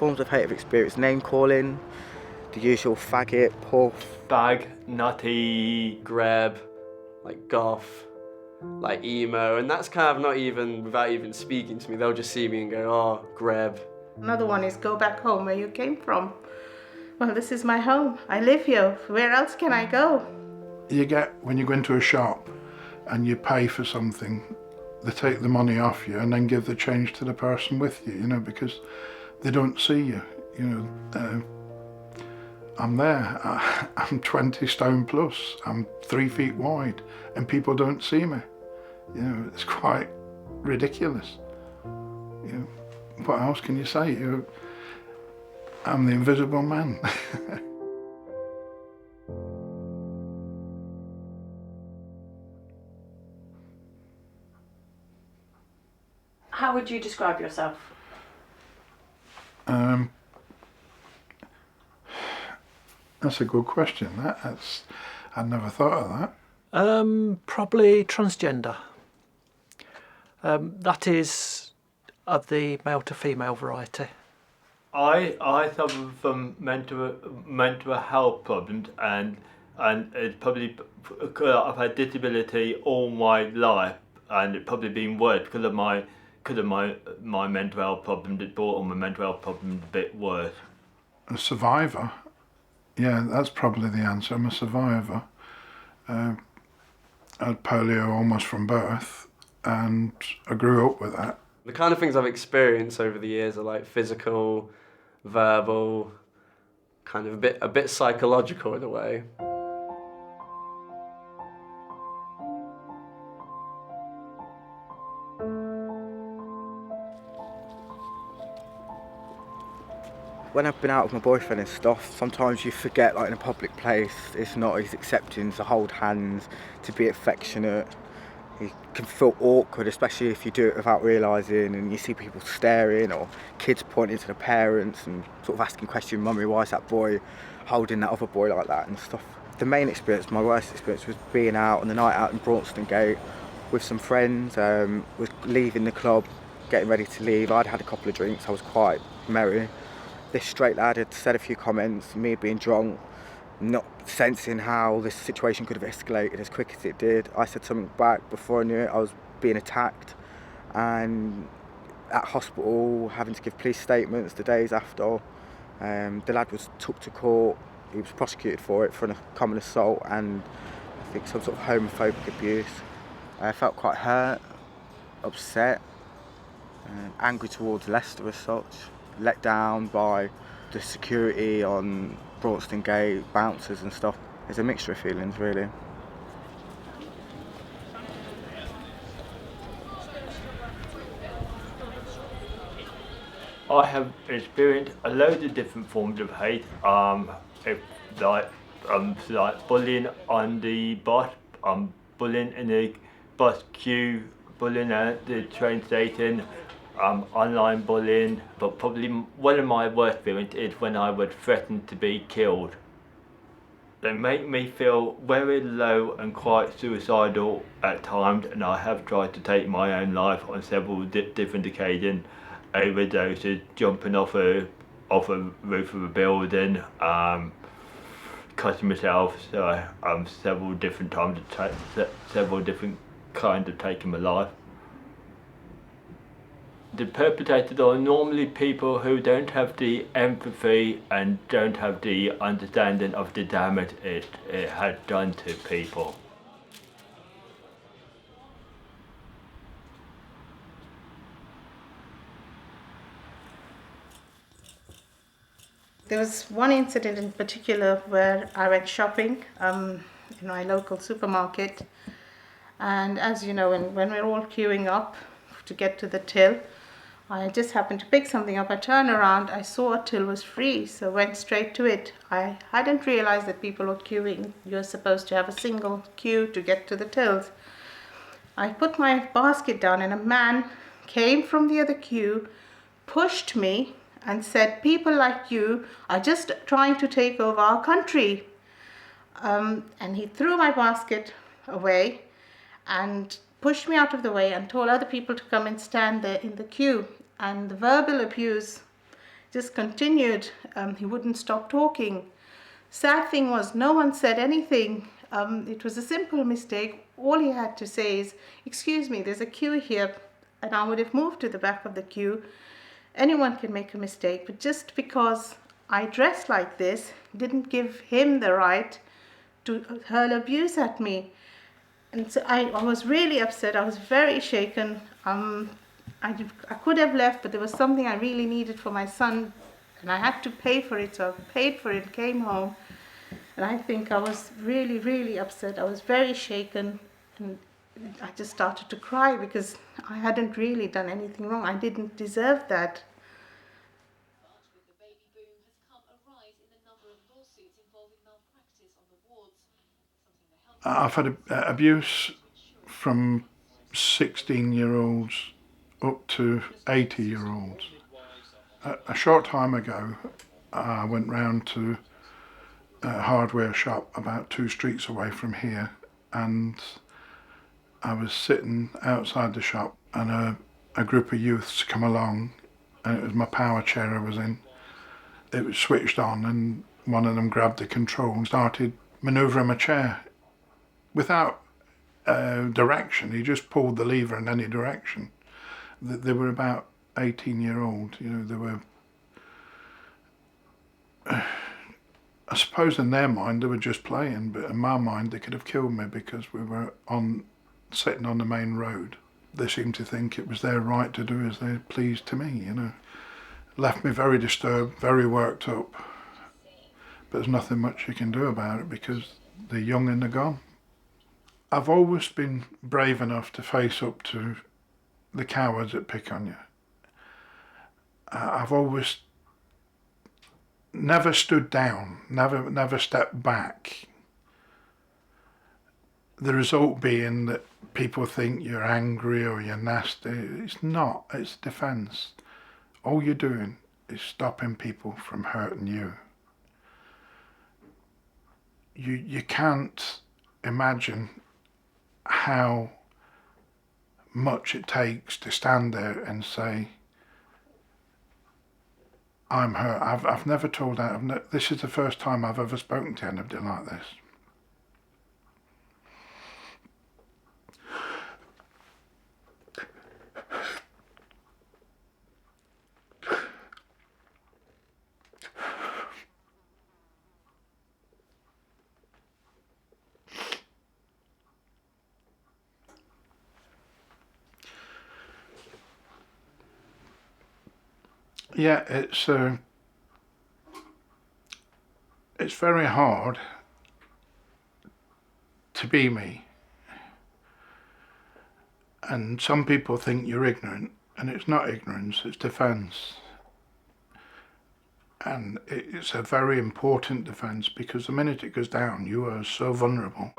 forms of hate I've experienced: name calling, the usual faggot, puff, bag, nutty, grab, like goth, like emo, and that's kind of not even without even speaking to me. They'll just see me and go, "Oh, grab." Another one is go back home where you came from. Well, this is my home. I live here. Where else can I go? You get, when you go into a shop and you pay for something, they take the money off you and then give the change to the person with you, because they don't see you. I'm there, I'm 20 stone plus, I'm 3 feet wide, and people don't see me. It's quite ridiculous. What else can you say? I'm the invisible man. How would you describe yourself? That's a good question. I'd never thought of that. Probably transgender. That is of the male to female variety. I suffer from mental health problems, and it's probably I've had disability all my life, and it's probably been worse because of my mental health problems. It brought on my mental health problems a bit worse. A survivor. Yeah, that's probably the answer. I'm a survivor. I had polio almost from birth, and I grew up with that. The kind of things I've experienced over the years are like physical, verbal, kind of a bit psychological in a way. When I've been out with my boyfriend and stuff, sometimes you forget, like in a public place, it's not as accepting to hold hands, to be affectionate. You can feel awkward, especially if you do it without realising, and you see people staring or kids pointing to the parents and sort of asking questions, "Mummy, why is that boy holding that other boy like that?" and stuff. The main experience, my worst experience, was being out on the night out in Braunston Gate with some friends, was leaving the club, getting ready to leave. I'd had a couple of drinks, I was quite merry. This straight lad had said a few comments, me being drunk, not sensing how this situation could have escalated as quick as it did. I said something back. Before I knew it, I was being attacked, and at hospital having to give police statements the days after. The lad was took to court. He was prosecuted for it, for a common assault and I think some sort of homophobic abuse. I felt quite hurt, upset, angry towards Leicester as such, let down by the security on Braunston Gate, bouncers and stuff. There's a mixture of feelings, really. I have experienced a load of different forms of hate. Like bullying on the bus, bullying in the bus queue, bullying at the train station, online bullying. But probably one of my worst feelings is when I was threatened to be killed. They make me feel very low and quite suicidal at times, and I have tried to take my own life on several different occasions. Overdoses, jumping off a roof of a building, cutting myself. So several different times, several different kinds of taking my life. The perpetrators are normally people who don't have the empathy and don't have the understanding of the damage it has done to people. There was one incident in particular where I went shopping in my local supermarket, and as you know, when we're all queuing up to get to the till, I just happened to pick something up. I turned around, I saw a till was free, so went straight to it. I hadn't realized that people were queuing. You're supposed to have a single queue to get to the tills. I put my basket down and a man came from the other queue, pushed me and said, "People like you are just trying to take over our country." And he threw my basket away and pushed me out of the way and told other people to come and stand there in the queue. And the verbal abuse just continued. He wouldn't stop talking. Sad thing was, no one said anything. It was a simple mistake. All he had to say is, "Excuse me, there's a queue here," and I would have moved to the back of the queue. Anyone can make a mistake, but just because I dressed like this didn't give him the right to hurl abuse at me. And so I was really upset. I was very shaken. I could have left, but there was something I really needed for my son, and I had to pay for it, so I paid for it, came home, and I think I was really, really upset. I was very shaken, and I just started to cry because I hadn't really done anything wrong. I didn't deserve that. With the baby boom has come a rise in the number of lawsuits involving malpractice on the wards. I've had abuse from 16-year-olds up to 80-year-olds. A short time ago, I went round to a hardware shop about 2 streets away from here, and I was sitting outside the shop, and a group of youths come along, and it was my power chair I was in. It was switched on, and one of them grabbed the control and started manoeuvring my chair without direction. He just pulled the lever in any direction. They were about 18-year-old, you know. They were, I suppose in their mind they were just playing, but in my mind they could have killed me because we were sitting on the main road. They seemed to think it was their right to do as they pleased to me, you know. Left me very disturbed, very worked up, but there's nothing much you can do about it because they're young and they're gone. I've always been brave enough to face up to the cowards that pick on you. I've always never stood down, never stepped back. The result being that people think you're angry or you're nasty. It's not, it's defence. All you're doing is stopping people from hurting you. You can't imagine how much it takes to stand there and say, I'm hurt. I've never told that. This is the first time I've ever spoken to anybody like this. Yeah, it's very hard to be me. And some people think you're ignorant, and it's not ignorance, it's defence. And it's a very important defence because the minute it goes down, you are so vulnerable.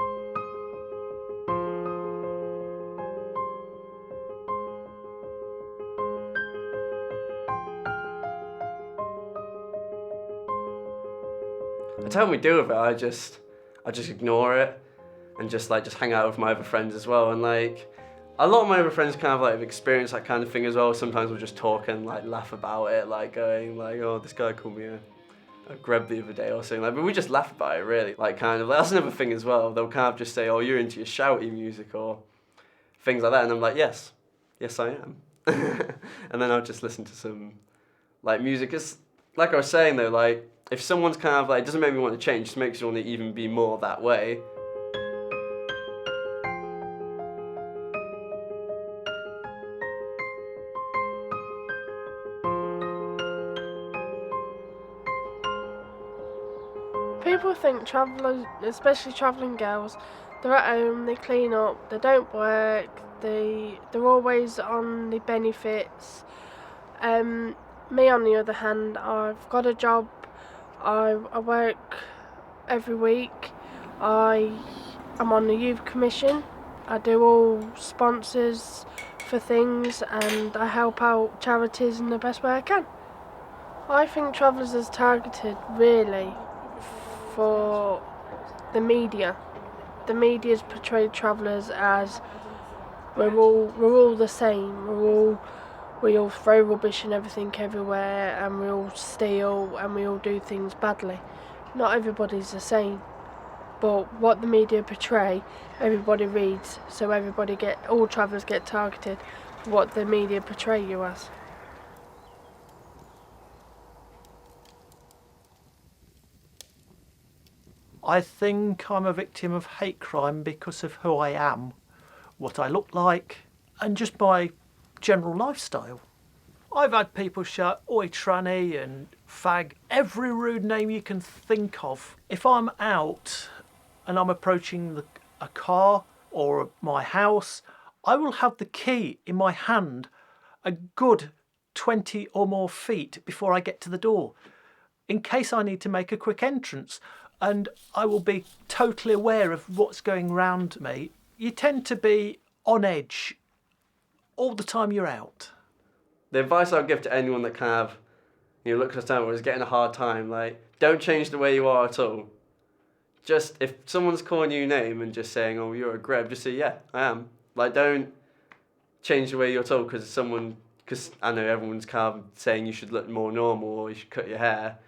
I tell them we deal with it. I just ignore it and just hang out with my other friends as well. And like a lot of my other friends kind of like have experienced that kind of thing as well. Sometimes we'll just talk and like laugh about it, like going like, oh, this guy called me a grub the other day or something. Like, but we just laugh about it really. Like kind of that's another thing as well. They'll kind of just say, oh, you're into your shouty music or things like that, and I'm like, yes I am. And then I'll just listen to some like music. It's like I was saying though, like if someone's kind of like, it doesn't make me want to change, it just makes me want to even be more that way. People think travellers, especially travelling girls, they're at home, they clean up, they don't work, they're always on the benefits. Me on the other hand, I've got a job, I work every week, I'm on the youth commission, I do all sponsors for things and I help out charities in the best way I can. I think travellers is targeted really for the media. The media's portrayed travellers as we're all the same, we're all we all throw rubbish and everything everywhere, and we all steal and we all do things badly. Not everybody's the same, but what the media portray, everybody reads, so all travellers get targeted for what the media portray you as. I think I'm a victim of hate crime because of who I am, what I look like, and just my general lifestyle. I've had people shout oi tranny and fag, every rude name you can think of. If I'm out and I'm approaching a car or my house, I will have the key in my hand a good 20 or more feet before I get to the door, in case I need to make a quick entrance, and I will be totally aware of what's going round me. You tend to be on edge all the time you're out. The advice I'd give to anyone that kind of, looks at someone is getting a hard time, like, don't change the way you are at all. Just, if someone's calling you a name and just saying, oh, you're a greb, just say, yeah, I am. Like, don't change the way you're told because I know everyone's kind of saying you should look more normal or you should cut your hair.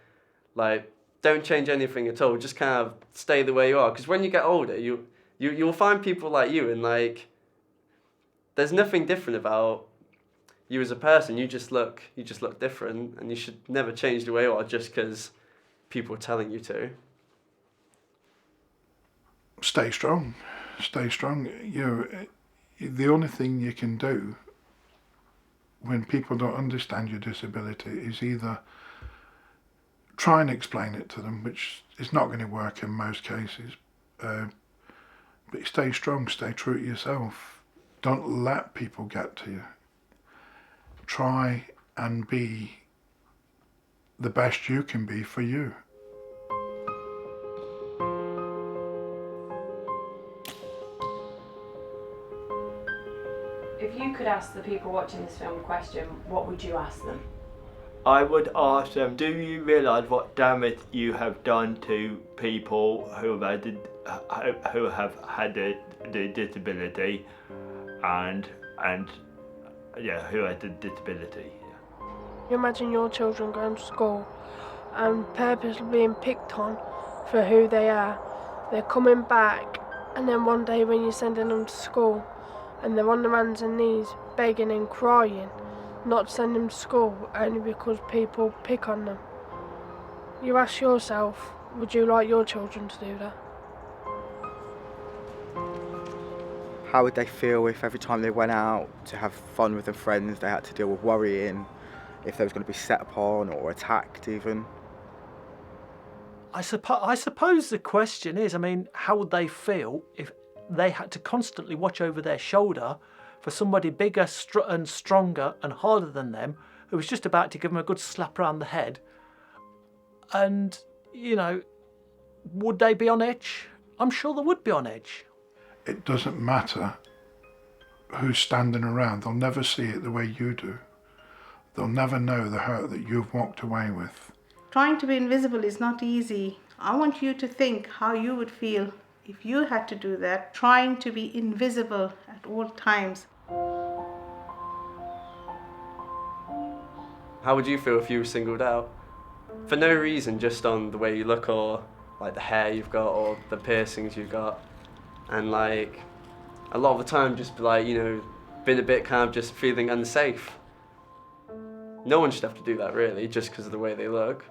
Like, don't change anything at all. Just kind of stay the way you are. Because when you get older, you'll find people like you, and like, there's nothing different about you as a person. You just look different, and you should never change the way you are just because people are telling you to. Stay strong. Stay strong. The only thing you can do when people don't understand your disability is either try and explain it to them, which is not going to work in most cases, but stay strong, stay true to yourself. Don't let people get to you. Try and be the best you can be for you. If you could ask the people watching this film a question, what would you ask them? I would ask them, do you realise what damage you have done to people who have had the disability and who had the disability? You imagine your children going to school and purposely being picked on for who they are. They're coming back, and then one day when you're sending them to school and they're on their hands and knees begging and crying not to send them to school only because people pick on them. You ask yourself, would you like your children to do that? How would they feel if every time they went out to have fun with their friends they had to deal with worrying if they was going to be set upon or attacked even? I suppose the question is, how would they feel if they had to constantly watch over their shoulder for somebody bigger and stronger and harder than them who was just about to give them a good slap around the head? And, would they be on edge? I'm sure they would be on edge. It doesn't matter who's standing around. They'll never see it the way you do. They'll never know the hurt that you've walked away with. Trying to be invisible is not easy. I want you to think how you would feel if you had to do that, trying to be invisible at all times. How would you feel if you were singled out? For no reason, just on the way you look or like the hair you've got or the piercings you've got. And like, a lot of the time just like, been a bit kind of just feeling unsafe. No one should have to do that really, just because of the way they look.